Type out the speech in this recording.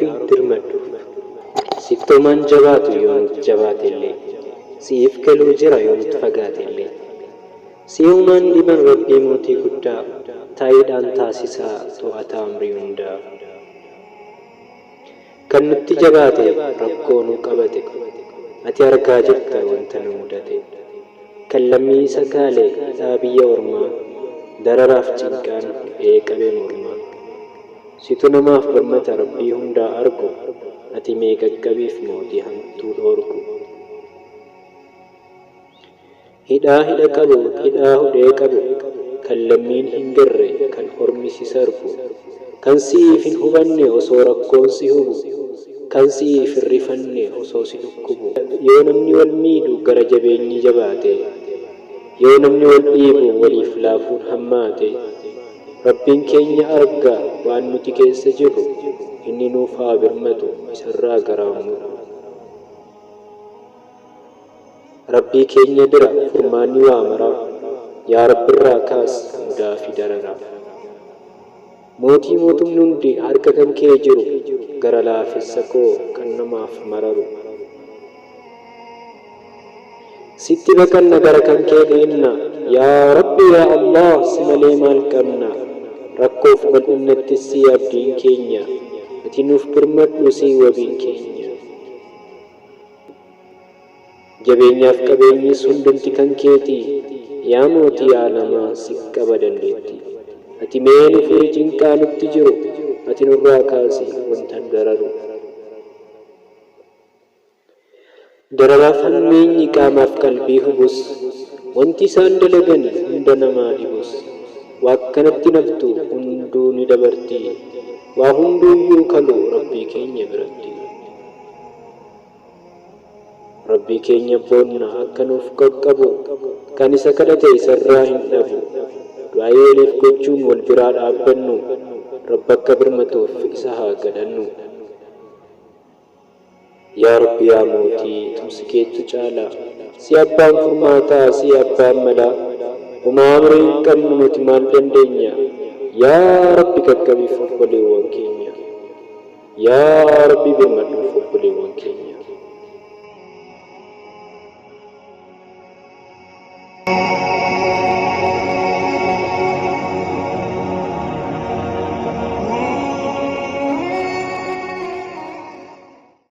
rabbi dirmadhu siftoman jabaatu yoonut jabaatellee siif galuu jira yoonut fagaatellee si'umaan dhiban rabbii mootii guddaa taayiidhaan taasisaa to'ata amrii hundaa kan nutti jabaate rakkoo nu qabate ati argaa jirta wanta nu mudate kan lammii isa kaale biyya ormaa dararaaf cinqaan qabee mormaa situ namaaf birmata rabbii hundaa argu ati meeqaqqabiif mootii hamtuu dhoorgu hidhaa qabu hidhaa hudhee qabu kan lammiin hin garre kan ormi si sarbu kan siif hin hubanne osoo rakkoon si hubu kan siif hin rifanne osoo si dhukkubu yoo namni wal miidhu gara jabeenyi jabaate yoo namni wal dhiibu waliif laafuun hammaate rabbiin keenya arga waan nuti keessa jirru inni nuuf haa birmatu isarraa garaamu rabbii keenya bira furmaanni waa maraa yaa rabbirraa kaas mudaa fi dararaa mootii mootumni hundi harka kan kee jiru gara laafessa koo kan namaaf mararu sitti baqanna gara kan kee dheenna yaa rabbi yaa allah si malee maal qabna rakkoof bal'innatti si abdiin keenya ati nuuf birmadhu si wabiin keenya jabeenyaaf qabeenyis hundumti kan keeti yaa mootii aalamaa si qaba dandeetti ati mee nufi cinqaa nutti jiru ati nurraa kaasi wantan dararu dararaaf hammeenyi qaamaaf qalbii hubus wanti isaan dalagan hunda namaa dhibus waa akkanatti naftu hunduu ni dabarti waa hunduuyyuu kalu rabbii keenya biratti rabbii keenya boonna akka nuuf qaqqabu kan isa kadhate isarraa hin dhabu du'aa waliif gochuun wal biraa dhaabbannu rabbi akka birmatuuf isa haa kadhannu yaa rabbi yaa mootii tumsi keetu caala si abbaan furmaataa si abbaan malaa homaa amrii hin qabnu nuti maal dandeenya yaa rabbi qaqqabiif obboleewwan keenya yaa rabbi birmadhuuf